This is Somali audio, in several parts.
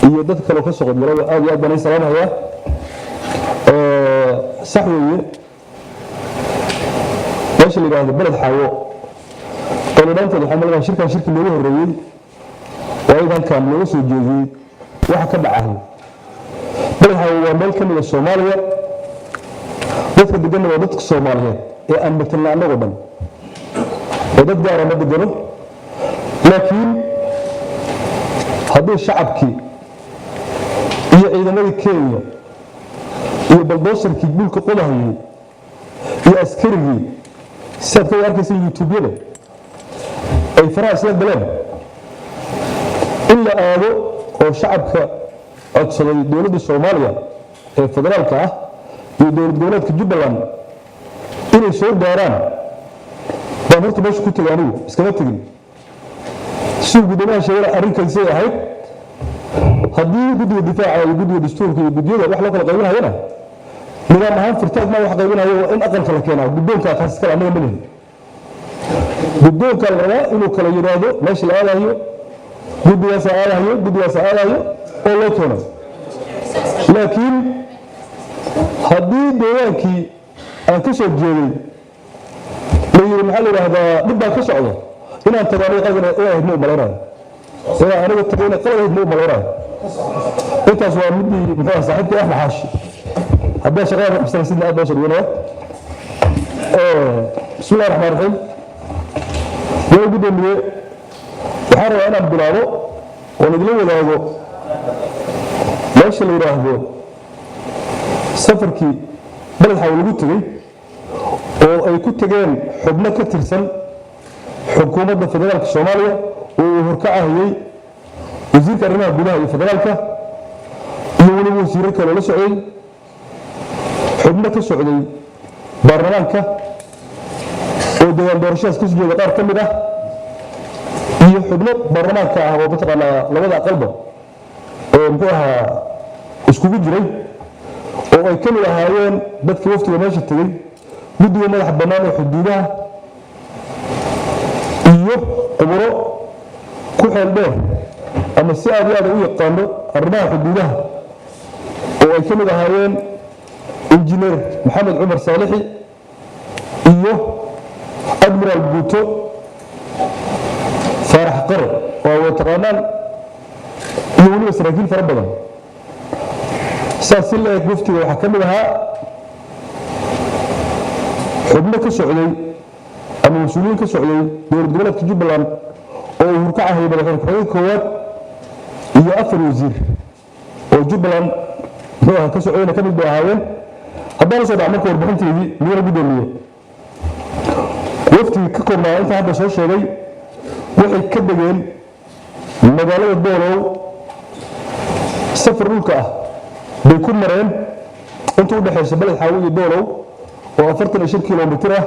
iyo dad kale ka soo qodmaro aad iyo aad baan salaamayaa sax weeye meesha la yiraahdo balad xawo oo dhaanteed waxa malaha shirkan loogu horeeyay waayadan kan loo soo jeediyay waxa ka dhacay balad xawo waa meel ka mid ah Soomaaliya dadka degan waa dadka Soomaaliyeed ee aan metelna anagu dhan oo dad gaar ah ma degano laakiin haddii shacabkii iyo ciidamadii Kenya iyo baldoosarkii dhulka qodahayay iyo askarigii sad ka arkaysan YouTube-yada ay faraas la galeen illa aado oo shacabka codsaday dawladda Soomaaliya ee federaalka ah iyo dawlad goboleedka Jubbaland inay soo gaaraan baan horta meesha ku tagaanay iskama tagin si gudoomaha shaqada arrinkan say ahayd haddii guddiga difaaca iyo guddiga dastuurka iyo guddiyada wax loo kala qaybinayana nidaam ahaan furtaad ma wax qaybinayo waa in aqalka la keenaa guddoonka taas kala anaga malin guddoonka la rabaa inuu kala yiraahdo meesha la aadayo guddigaas aadayo oo loo keeno laakiin haddii deegaankii aan ka soo jeeday la yiri maxaa la yiraahdaa dib baa ka socda inaan tagaanay qadana ee ma malaynayo ee aniga tagayna qalad ma malaynayo intaas waa midii muxuu saaxiibkii Axmed Xaashi hadda shaqada mustaqbalka aad baa soo dhawaa bismillaahir rahmaanir rahiim waa gudoomiye waxaan rabaa inaan bilaabo oo nagala wadaago meesha la yiraahdo safarkii balad xawo lagu tagay oo ay ku tageen xubno ka tirsan xukuumadda federaalka Soomaaliya oo uu horkacayay wasiirka arrimaha gudaha iyo federaalka iyo waliba wasiirro kale la socday xubno ka socday baarlamaanka oo deegaan doorashadaas ka soo jeeda qaar ka mid ah iyo xubno baarlamaanka ah oo mataqaanaa labada aqalba oo muxuu ahaa iskugu jiray oo ay ka mid ahaayeen dadkii waftiga meesha tagay guddiga madaxa bannaan ee xuduudaha iyo khubaro ku xeel dheer ama si aad iyo aad u yaqaano arrimaha xuduudaha oo ay ka mid ahaayeen injineer maxamed cumar saalixi iyo admiral buuto faarax qare oo ay taqaanaan iyo weliba saraakiil fara badan saas si leeg waftiga waxaa ka mid ahaa xubno ka socday ama mas'uuliyiin ka socday dowlad goboleedka Jubbaland oo uu horkacayay madaxweyne ku-xigeenka koowaad iyo 4 wasiir oo Jubbaland ka socdayna ka mid ahaayeen haddana soo dhacay warbixinteedii miyana gudoomiye waftiga ka koobnaa inta hadda soo sheegay waxay ka degeen magaalada Doolow safar dhulka ah bay ku mareen inta u dhaxaysa balad xawo iyo Doolow oo 45 kiiloomitir ah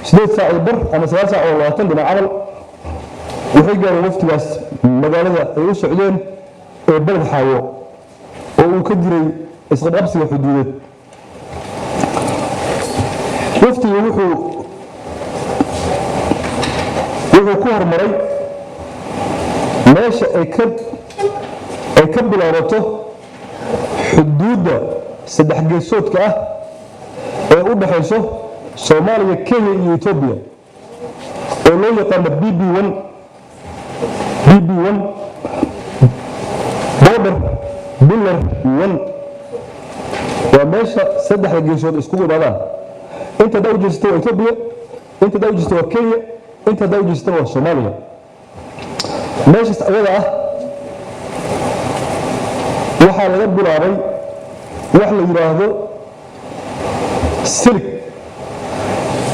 8 saac iyo bar ama 9 saac oo 20 dhinac camal waxay gaareen waftigaas magaalada ay u socdeen ee balad xawo oo uu ka jiray isqabsiga xuduudeed waftigu wuxuu ku hormaray meesha ay ka bilaabato xuduudda saddex geesoodka ah ee u dhaxayso Soomaaliya, Kenya iyo Ethiopia oo loo yaqaan BB1 border pillar 1 waa meesha saddexda geesood isku yimaadaan inta daaw jirto Ethiopia inta daaw jirto Kenya inta daaw jirto Soomaaliya meeshaas ayada ah waxaa laga bilaabay wax la yiraahdo silig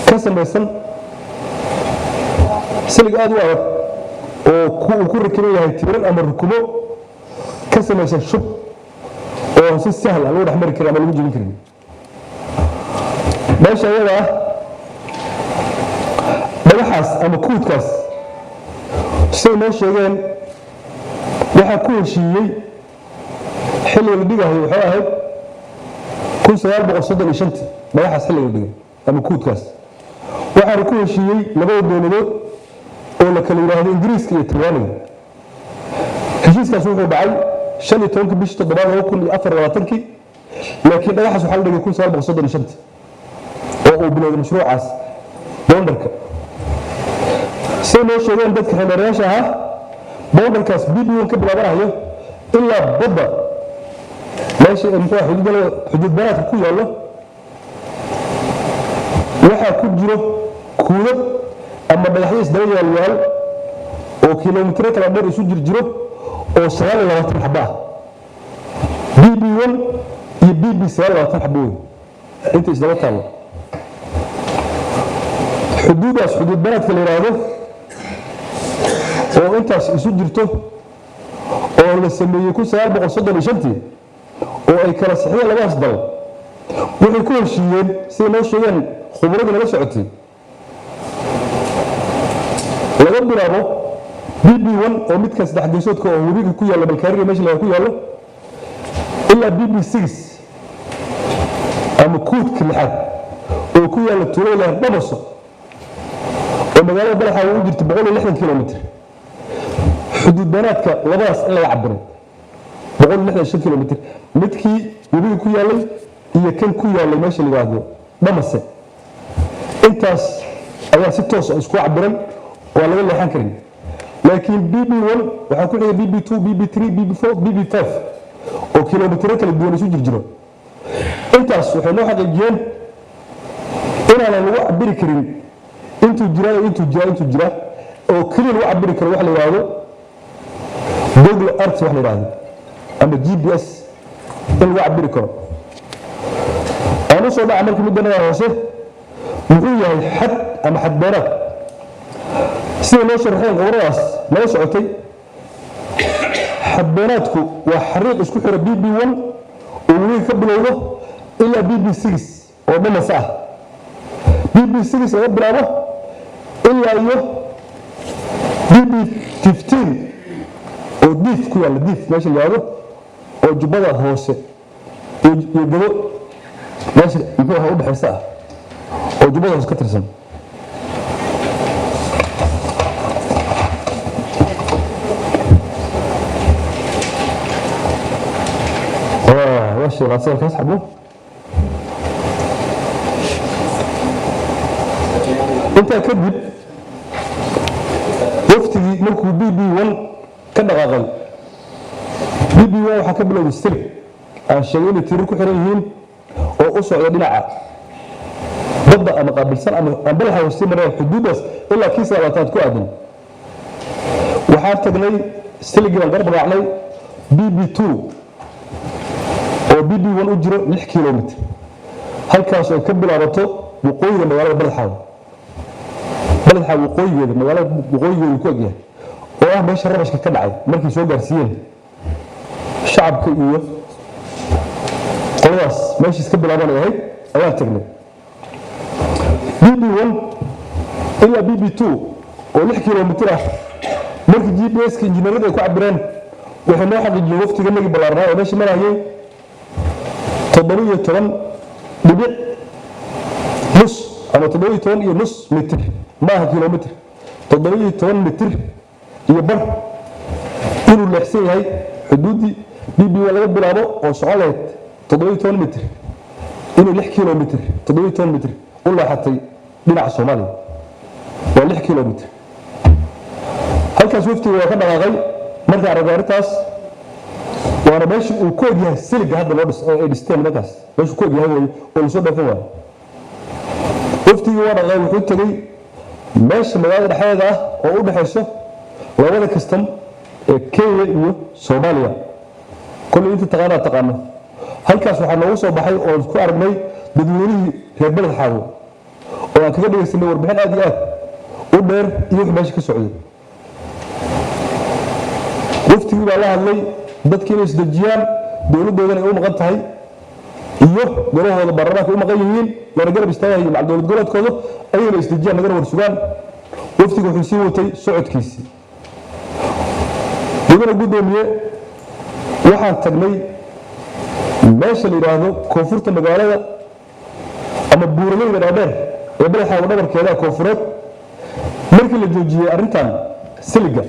ka samaysan silig aad u adag oo ku rakiban yahay tiirar ama rukumo ka samaysan shub oo si sahal ah loo dhex mari karo ama lagu jebin karin meesha ayada ah dhagaxaas ama kuudkaas say noo sheegeen waxaa ku heshiiyey xilliga la dhigahay wuxuu ahayd 1935 dhagaxaas xilliga la dhigay ama kuudkaas waxaana ku heshiiyey labada dowladood oo la kala yiraahdo Ingiriiska iyo Talyaaniga heshiiskaas wuxuu dhacay 15 bishii 2024 laakiin dhagaxaas waxa la dhigay 1935 oo uu bilowday mashruucaas boondarka say noo sheegeen dadka xildhibaanayaasha ah boondarkaas BB1 ka bilaabanayo ilaa badda meesha xuduud banaadka ku yaalo waxaa ku jiro kuudad ama dhagaxyo isdaba yaal oo kiiloomitro kala dheer isu jiro oo 29 xabba ah BB1 iyo BB29 xabba weyn inta isdaba taalo xuduudaas xuduud banaadka la yiraahdo oo intaas isu jirto oo la sameeyay 1935 oo ay kala saxiyeen labadaas dal waxay ku heshiiyeen si noo sheegeen khubradii nala socotay laga bilaabo BB1 oo midka saddex geesoodka oo webiga ku yaala balkaariga meesha laga ku yaalo ilaa BB6 ama kuudka lixaad oo ku yaala tuulada Dhabaso oo magaalada Balaxa u jirta 160 kilomitir xuduud banaadka labadaas in laga cabiro 160 kilomitir midkii webiga ku yaalay iyo kan ku yaalay meesha laga yiraahdo Dhamase intaas ayaa si toos ah isku cabiran oo laga leexan karin laakiin BB1 waxa ku xigay BB2 BB3 BB4 BB5 oo kilomitir kala duwan isu jiro intaas waxay noo xaqiijiyeen inaan lagu cabiri karin intuu jira oo kaliya lagu cabiri karo wax la yiraahdo Google Earth wax la yiraahdo ama GPS in lagu cabiri karo aanu soo dhaca markii midana hoose muxuu yahay xad ama xad beeraad sida loo sharxay qoradaas la socotay xad beeraadku waa xariiq isku xira BB1 oo weli ka bilowdo ilaa BB6 oo dhamasa ah BB6 laga bilaabo ilaa iyo BB15 oo diif ku yaala diif meesha la yiraahdo oo jubbada hoose iyo gado meesha muxuu ahaa u dhaxaysa oo jubbada hoose ka tirsan واشي غسيل كاس حبوه انت كذب وفتي مركو BB1 كدغاغل BB1 waxa ka bilowday sir aan sheegay tirir ku xiran yihiin oo u socdo dhinaca badda ama qaabilsan ama balaha hoose maray xuduudaas ilaa kiisa labaad ku aadan waxa tagnay siligan garab raacnay BB2 oo BB1 u jiro 6 kilomitir halkaas oo ka bilaabato waqooyiga magaalada Balaxa waqooyigeeda magaalada waqooyigeeda ku agyahay oo ah meesha rabashka ka dhacay markii soo gaarsiiyeen shacabka iyo qoladaas meesha iska bilaabanayay ayaa tagnay BB1 ilaa BB2 oo 6 kilomitir ah markii GPS ka injineerada ay ku cabireen waxay noo xaqiijiyeen waqtiga nagi balaarnaa oo meesha marayay 17 dhibic nus ama 17 iyo nus mitir maaha kilomitir 17 mitir iyo bar inuu leexsan yahay xuduudii BB ولا بلابو أو شغلات 700 متر إنه 6 كيلومتر 700 متر ولا حتى بناء الصومالي ولا 6 كيلومتر هل كشفتي وكان غاغي مرجع رجارتاس وانا ماشي وكود يا سلق هذا الورس الستيم مداس ماشي كود يا هو سو دفوا وفتي وانا غاغي وحو تغي ماشي magaalada dhaxeeda oo u dhaxayso labada kastam ee Kenya iyo Soomaaliya kullu inta taqaano halkaas waxa noogu soo baxay oo ku aragnay dadweynihii reer Balad Xaawo oo aan kaga dhigaysanay warbixin aad iyo aad u dheer iyo meesha ka socday waftigii baa la hadlay dadkii inay isdajiyaan dawladoodana ay u maqan tahay iyo golahooda baarlamaanka u maqan yihiin lana garab istaagay macal dawlad goboleedkooda ayayna isdajiyaan nagana warsugaan waftigu wuxuu sii watay socodkiisii iyagana gudoomiye waxaan tagnay meesha la yiraahdo koonfurta magaalada ama buuraleyda dhaadheer ee Balad Xaawo dhabarkeeda koonfureed markii la joojiyay arrintan siliga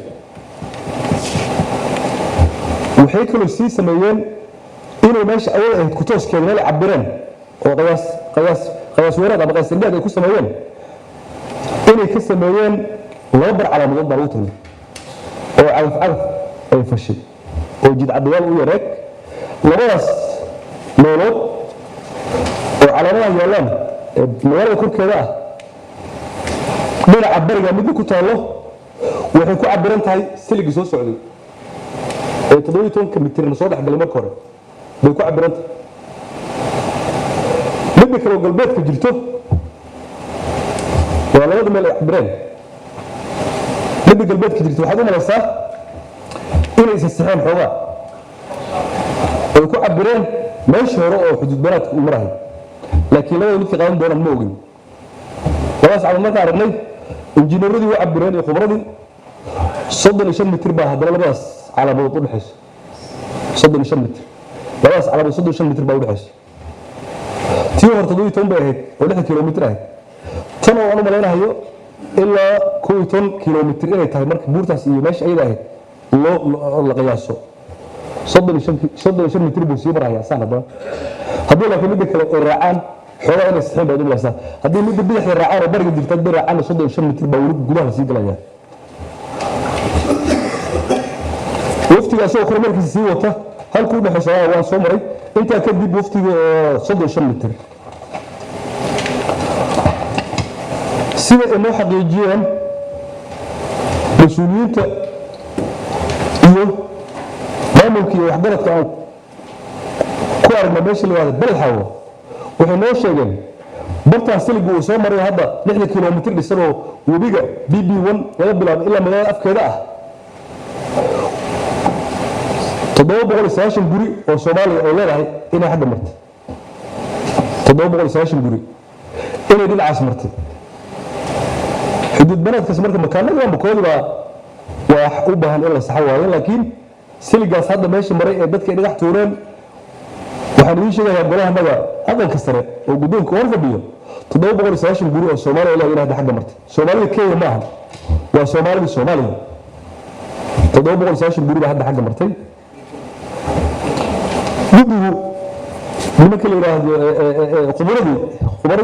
waxay kale sii sameeyeen inay meesha awal ahayd ku tooskeeda meel cabireen oo qayaas weerad ama qayaasindheed ay ku sameeyeen inay ka sameeyeen laba bar calaamadood baa lagu talay oo calaf ay fashay oo jidcadayaal u yareeg labadaas meelood oo calaamadaha yaalaan magaalada korkeeda ah dhinaca bariga mid ku taalo waxay ku cabiran tahay siligi soo socday 700 متر soo dhaxgalay marka hore bay ku cabiranta mid kale galbeedka jirto waa labada meel ay cabireen mid galbeedka jirto waxa uu malaysaa inay saxeen xoogaa ay ku cabireen meesha hore oo xuduud banaadka u marahay laakiin labada mid qaadan doona ma ogin labadaas aan markaa aragnay injineeradii u cabireen iyo khubradii 35 متر baa hadana labadaas calaamadood u dhaxayso 35 متر labadaas calaamadood 35 متر baa u dhaxayso tii horta 12 bay ahayd oo 6 kiiloomitir ahayd tan oo aan u maleynayo ilaa 12 kiiloomitir inay tahay marka buurtaas iyo meesha ay ahayd loo la qiyaaso 35 متر buu sii marayaa sanadba haddii la mid kale oo raacaan xoolo inay saxeen baad u maleysaa haddii mid bidix raacaan oo bariga jirta bidix raacaan 35 متر baa wali gudaha sii galaya waftiga soo kormeerkiisa sii wata halkuu dhaxaysaa waan soo maray inta kadib waftiga 35 متر sida ay noo xaqiijiyeen mas'uuliyiinta iyo maamulka iyo waxgaradka aan ku aragnay meesha la yiraahdo Balad Xaawo waxay noo sheegeen bartaan siligu uu soo maray hadda 6 kiiloomitir dhisano webiga BB1 laga bilaabo ilaa magaalada afkeeda ah 790 guri oo Soomaaliya ay leedahay inay hadda martay 790 guri inay dhinacaas martay xuduud banaadkaas marka makaanada bakoodiba wax u baahan in la saxo waayo laakiin siligaas hadda meesha maray ee dadka dhagax tuureen waxaan idin sheegayaa golaha naga aqalka sare oo gudoonka war fadhiyo 790 guri oo Soomaaliya ilaa hadda xagga martay Soomaaliya Kenya maaha waa Soomaaliya 790 guri baa hadda xagga martay gudigu nimanka la yiraahdo khubradii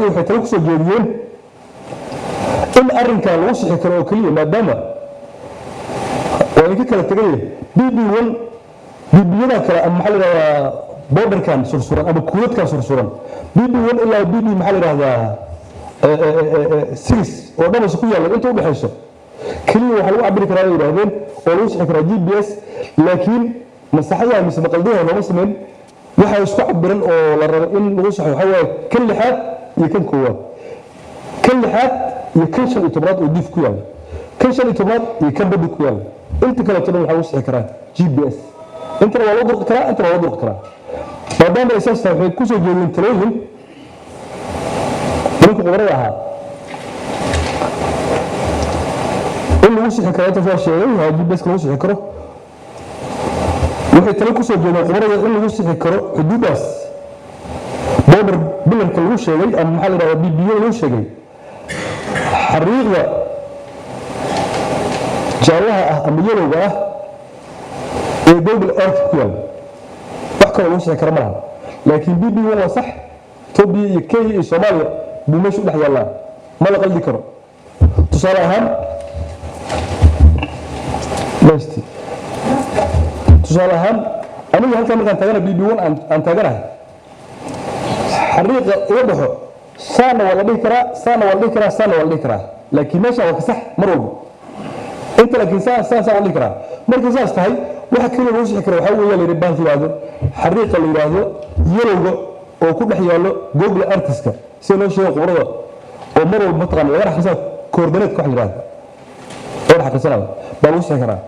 waxay talo ku soo jeediyeen in arrinka lagu sixi karo oo kaliya maadaama oo kala tagay BB1 BB-yada kale ama maxaa la yiraahdaa borderkan sursuran ama kuwadkan sursuran BB1 ilaa BB maxaa la yiraahdaa 6 oo dhamas ku yaala inta u dhaxayso kaliya waxa lagu cabiri karaa yiraahdeen oo lagu sixi karaa GPS laakiin masaxada mise maqaldaha lama sameyn waxa isku cabiran oo la rabo in lagu saxo waxa way kan lixaad iyo kan koowaad kan lixaad iyo kan shan iyo tobnaad oo dif ku yaala kan shan iyo tobnaad iyo kan badi ku yaala inta kale tan waxa uu sixi karaa GPS inta waa loo durqi karaa inta waa loo durqi karaa maadaama asaas waxay ku soo jeedin talooyin ninka qoraal ahaa in lagu sixi karo inta soo sheegay GPS lagu sixi karo waxay talo ku soo jeedeen qoraal in lagu sixi karo xuduudaas border bilanka lagu sheegay ama maxaa la yiraahdaa BB lagu sheegay xariiqda jaalaha ah ama yelowga ah ee Google Earth ku yaal kale loo sheegi karo malaha laakiin BB1 waa sax Ethiopia iyo Kenya iyo Soomaaliya buu meesha u dhex yaalaa ma la qaldi karo tusaale ahaan meesti tusaale ahaan aniga halkan markaan taagana BB1 aan taaganahay xariiqa iga dhaxo saana waa la dhihi karaa saana waa la dhihi karaa saana waa la dhihi karaa laakiin meesha waa ka sax mar walba inta laakiin saasa waa la dhihi karaa markii saas tahay waxa kale loo sixi karo waxa weeye la yiraahdo baankilaado xariiqa la yiraahdo yelowga oo ku dhex yaalo Google Earth-ka si loo sheego qubrada oo mar walba taqaan laga raxaysan coordinate ku xiraad oo raxaysan baa loo sixi karaa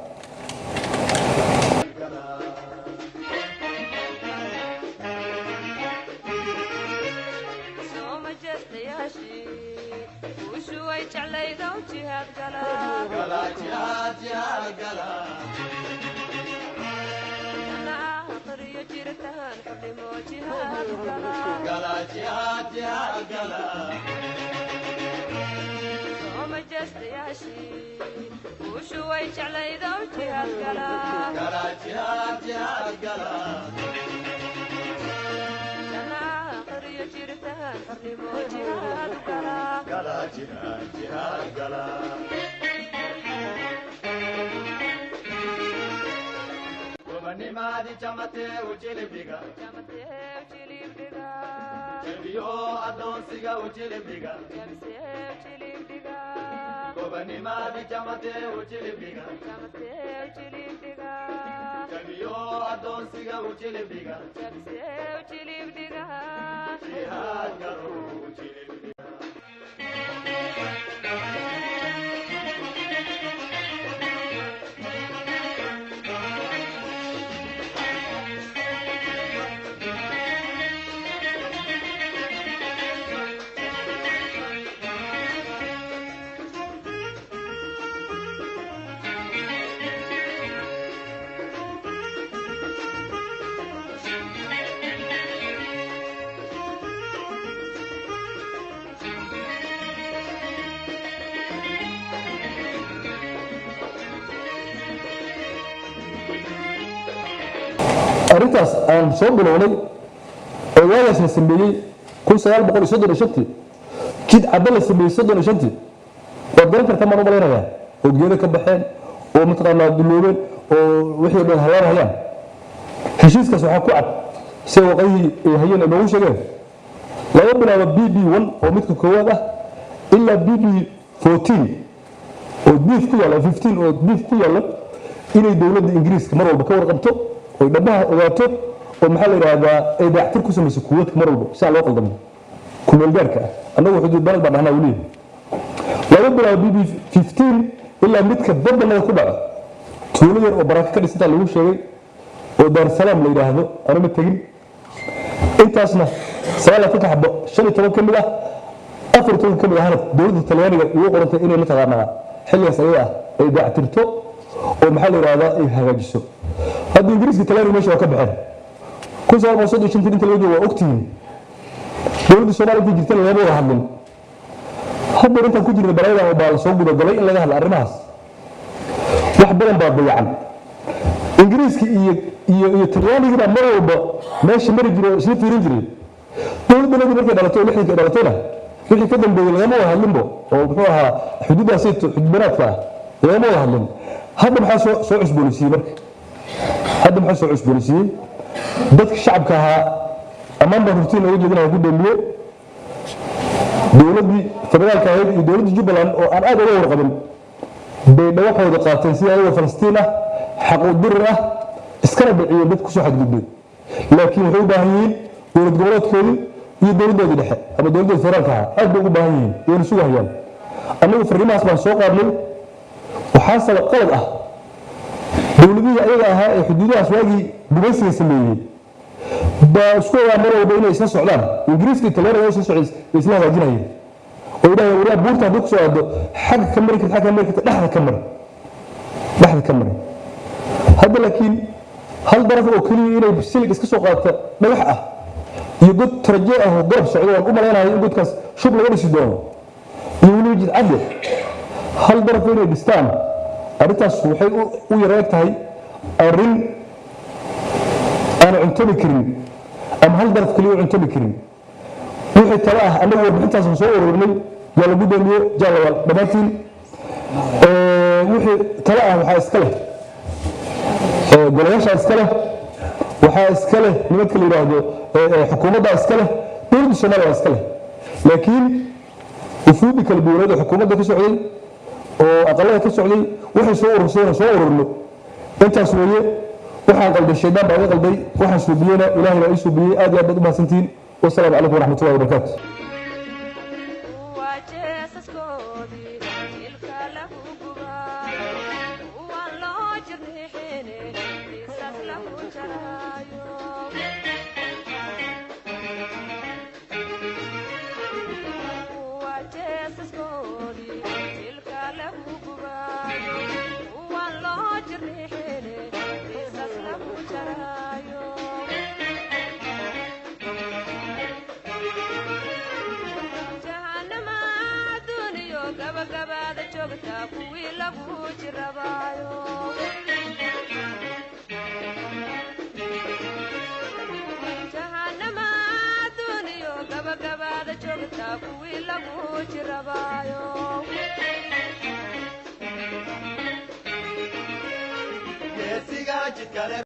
Nimadi chamate uchilibiga Chelbiyo adonsiga uchilibiga Nimadi chamate uchilibiga Chelbiyo adonsiga uchilibiga Jihad garu uchilibiga arintaas aan soo bilownay oo walaas la sameeyay 1935 jid cadda la sameeyay 35 oo garan karta ma noqonayaan oo geeda ka baxeen oo mataqaanaa duloobeen oo wixii dhan halaabahayaan heshiiskaas waxa ku cad si waqayii ay hayeen ama u sheegeen laga bilaabo BB1 oo midka koowaad ah ilaa BB14 oo diif ku yaala 15 oo diif ku yaala inay dawladda Ingiriiska mar walba ka warqabto oo dhabaha ogaato oo maxaa la yiraahdaa ay dactir ku sameeyso kuwad mar walba si loo qaldamo ku meel gaarka anagu xuduud balad baan ahnaa wali laga bilaabo BB15 ilaa midka badana ku dhaco tuulo yar oo baraka ka dhisanta lagu sheegay oo Dar Salaam la yiraahdo anama tagin intaasna salaala ka xabo 15 kamid ah 14 kamid ah dawladda Talyaaniga ugu qorantay inay la taqaanaa xilligaas ay dactirto oo maxaa la yiraahdaa ay hagaajiso hadda Ingiriiska Talyaaniga meesha ka baxeen ku soo qorsada shintii inta lagu waa ogtiin dawladda Soomaaliya ku jirtay laba wada hadlin hadda inta ku jirta barayada oo baa soo guda galay in laga hadlo arrimahaas wax badan baa bayan Ingiriiska iyo Talyaaniga mar walba meesha mari jiro isla fiirin jiray dawladda markay dhalato lixdii dhalatayna wixii ka dambeeyay lagama wada hadlinbo oo wuxuu ahaa xuduudaas xudbanaadka lagama wada hadlin hadda maxaa soo cusboonaysiiyay marka hadda maxaa soo cusboonaysiiyay dadka shacabka ahaa amaan baa rutiin ugu jeedinaya gudoomiye dawladii federaalka ahayd iyo dawladda Jubbaland oo aan aad uga warqabin bay dhawaxooda qaateen si ay Falastiin ah xaq u dir ah iskana bixiyay dad ku soo xadgudbay laakiin wuxuu u baahan yihiin dawlad goboleedkooda iyo dawladda dhexe ama dawladda federaalka aad bay u baahan yihiin inay sugu hayaan anagu fariimahaas baan soo qaadnay waxa sabab qalad ah dawladihii ayaga ahaa ee xuduudahaas waagii gumaysiga sameeyay baa isku mar walba inay isla socdaan Ingiriiska iyo Talyaaniga isla socdaan isla hagaajinayeen oo ilaahay wariya buurta hadii ku soo aado xaq ka markii dhaxda ka mar hadda laakiin hal daraf oo kaliya inay silig iska soo qaata dhagax ah iyo god taraje ah oo garab socdo oo u maleynayo in godkaas shub laga dhisi doono iyo weli jid cad hal daraf inay dhistaan arintaas waxay u yareeg tahay arin aan cuntabi karin ama hal daraf kaliya cuntabi karin wixii tala ah anagu warbixintaas soo ururnay yaa lagu damiye jaalawal dhammaantiin wixii tala ah waxaa iska leh golayaasha iska leh waxaa iska leh nimanka la yiraahdo xukuumadda iska leh dowladda Soomaaliya iska leh laakiin ufuudi kala duwanada xukuumadda ka socday oo aqalada ka socday waxay soo ururno intaas weeye waxaan qalday shaydaan baa qalday waxaan suubiyana ilaahay waa ii suubiyay aad iyo aad u mahadsantiin والسلام عليكم ورحمة الله وبركاته geesiga jidkale